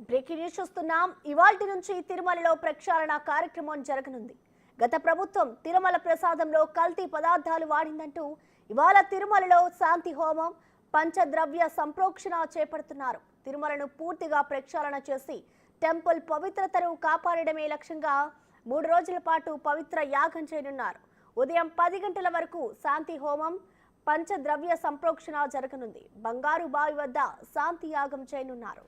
Breaking news చూస్తున్నాం. ఇవాల్టి నుంచి తిరుమలలో ప్రక్షాళన కార్యక్రమం జరగనుంది. గత ప్రభుత్వం తిరుమల ప్రసాదంలో కల్తీ పదార్థాలు వాడిందంటూ ఇవాళ తిరుమలలో శాంతి హోమం, పంచద్రవ్య సంప్రోక్షణ చేపడుతున్నారు. తిరుమలను పూర్తిగా ప్రక్షాళన చేసి టెంపుల్ పవిత్రతను కాపాడడమే లక్ష్యంగా 3 రోజుల పాటు పవిత్ర యాగం చేయనున్నారు. ఉదయం 10 గంటల వరకు శాంతి హోమం, పంచద్రవ్య సంప్రోక్షణ జరగనుంది. బంగారు బావి వద్ద శాంతి యాగం చేయనున్నారు.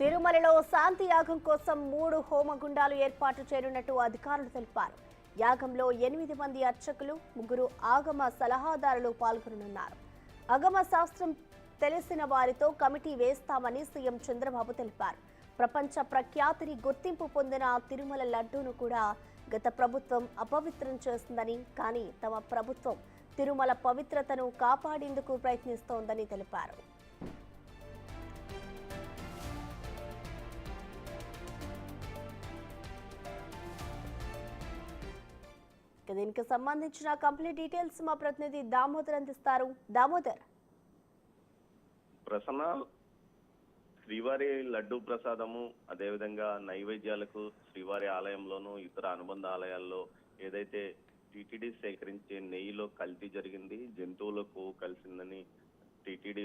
తిరుమలలో శాంతి యాగం కోసం 3 హోమగుండాలు ఏర్పాటు చేయనున్నట్టు అధికారులు తెలిపారు. యాగంలో 8 మంది అర్చకులు, 3 ఆగమ సలహాదారులు పాల్గొననున్నారు. ఆగమ శాస్త్రం తెలిసిన వారితో కమిటీ వేస్తామని సీఎం చంద్రబాబు తెలిపారు. ప్రపంచ ప్రఖ్యాతిని గుర్తింపు పొందిన తిరుమల లడ్డూను కూడా గత ప్రభుత్వం అపవిత్రం చేస్తుందని, కానీ తమ ప్రభుత్వం తిరుమల పవిత్రతను కాపాడేందుకు ప్రయత్నిస్తోందని తెలిపారు. దీనికి సంబంధించిన కంప్లీట్ డీటెయిల్స్ మా ప్రతినిధి దామోదర్ అందిస్తారు. దామోదర్, ప్రసన్న, శ్రీవారి లడ్డు ప్రసాదము అదేవిధంగా నైవేద్యాలకు శ్రీవారి ఆలయంలోనూ ఇతర అనుబంధ ఆలయాల్లో ఏదైతే టీటీడీ సేకరించే నెయ్యిలో కల్తీ జరిగింది, జంతువులకు కలిసిందని టీటీడీ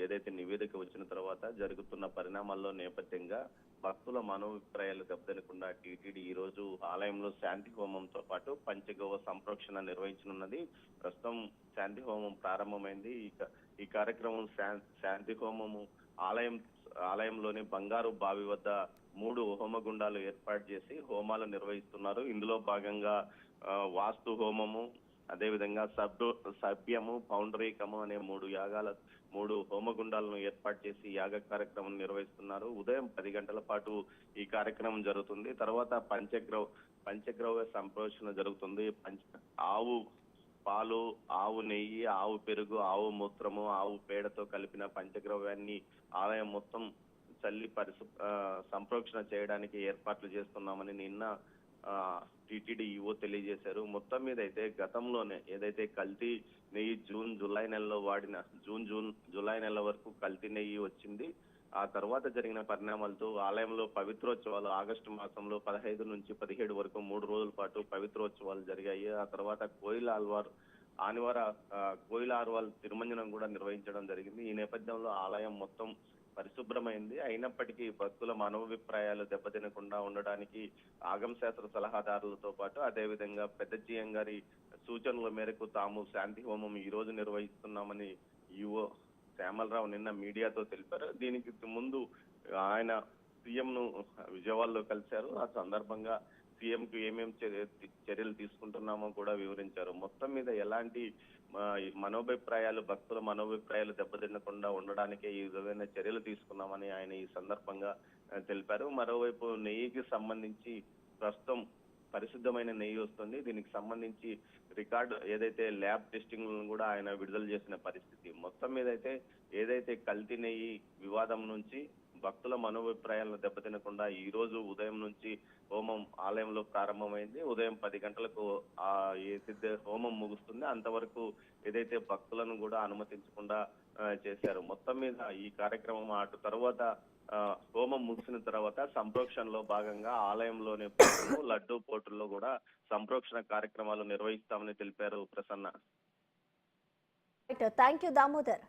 ఏదైతే నివేదిక వచ్చిన తర్వాత జరుగుతున్న పరిణామాల్లో నేపథ్యంగా భక్తుల మనోభిప్రాయాలు దెబ్బతినకుండా టీటీడీ ఈ రోజు ఆలయంలో శాంతి హోమంతో పాటు పంచగవ్య సంప్రోక్షణ నిర్వహించనున్నది. ప్రస్తుతం శాంతి హోమం ప్రారంభమైంది. ఈ కార్యక్రమం శాంతి హోమము ఆలయంలోని బంగారు బావి వద్ద 3 హోమగుండాలు ఏర్పాటు చేసి హోమాలు నిర్వహిస్తున్నారు. ఇందులో భాగంగా వాస్తు హోమము, అదేవిధంగా సభ్యము, పౌండరీకము అనే 3 హోమగుండాలను ఏర్పాటు చేసి యాగ కార్యక్రమం నిర్వహిస్తున్నారు. ఉదయం 10 గంటల పాటు ఈ కార్యక్రమం జరుగుతుంది. తర్వాత పంచగ్రవ్య సంప్రోక్షణ జరుగుతుంది. ఆవు పాలు, ఆవు నెయ్యి, ఆవు పెరుగు, ఆవు మూత్రము, ఆవు పేడతో కలిపిన పంచగ్రవ్యాన్ని ఆలయం మొత్తం చల్లి సంప్రోక్షణ చేయడానికి ఏర్పాట్లు చేస్తున్నామని నిన్న టీటీడీ ఈవో తెలియజేశారు. మొత్తం మీద అయితే గతంలోనే ఏదైతే కల్తీ నెయ్యి జూలై నెల వరకు కల్తీ నెయ్యి వచ్చింది. ఆ తర్వాత జరిగిన పరిణామాలతో ఆలయంలో పవిత్రోత్సవాలు ఆగస్టు మాసంలో 15 నుంచి 17 వరకు 3 రోజుల పాటు పవిత్రోత్సవాలు జరిగాయి. ఆ తర్వాత కోయిల ఆల్వార్ తిరుమంజనం కూడా నిర్వహించడం జరిగింది. ఈ నేపథ్యంలో ఆలయం మొత్తం పరిశుభ్రమైంది. అయినప్పటికీ భక్తుల మనోభిప్రాయాలు దెబ్బతినకుండా ఉండడానికి ఆగమ శాస్త్ర సలహాదారులతో పాటు అదేవిధంగా పెద్ద జీఎం గారి సూచనల మేరకు తాము శాంతి హోమం ఈ రోజు నిర్వహిస్తున్నామని ఈవో శ్యామలరావు నిన్న మీడియాతో తెలిపారు. దీనికి ముందు ఆయన సీఎం ను విజయవాడలో కలిశారు. ఆ సందర్భంగా సీఎం కు ఏమేం చర్యలు తీసుకుంటున్నామో కూడా వివరించారు. మొత్తం మీద ఎలాంటి భక్తుల మనోభిప్రాయాలు దెబ్బతిన్నకుండా ఉండడానికే ఈ విధమైన చర్యలు తీసుకున్నామని ఆయన ఈ సందర్భంగా తెలిపారు. మరోవైపు నెయ్యికి సంబంధించి ప్రస్తుతం పరిశుద్ధమైన నెయ్యి వస్తుంది. దీనికి సంబంధించి రికార్డు ఏదైతే ల్యాబ్ టెస్టింగ్ కూడా ఆయన విడుదల చేసిన పరిస్థితి. మొత్తం మీద ఏదైతే కల్తీ నెయ్యి వివాదం నుంచి భక్తుల మనోభిప్రాయాలను దెబ్బతినకుండా ఈ రోజు ఉదయం నుంచి హోమం ఆలయంలో ప్రారంభమైంది. ఉదయం 10 గంటలకు హోమం ముగుస్తుంది. అంతవరకు ఏదైతే భక్తులను కూడా అనుమతించకుండా చేశారు. మొత్తం మీద ఈ కార్యక్రమం అటు తర్వాత హోమం ముగిసిన తర్వాత సంప్రోక్షణలో భాగంగా ఆలయంలోని లడ్డూ పోటుల్లో కూడా సంప్రోక్షణ కార్యక్రమాలు నిర్వహిస్తామని తెలిపారు. Prasanna, thank you Damodar.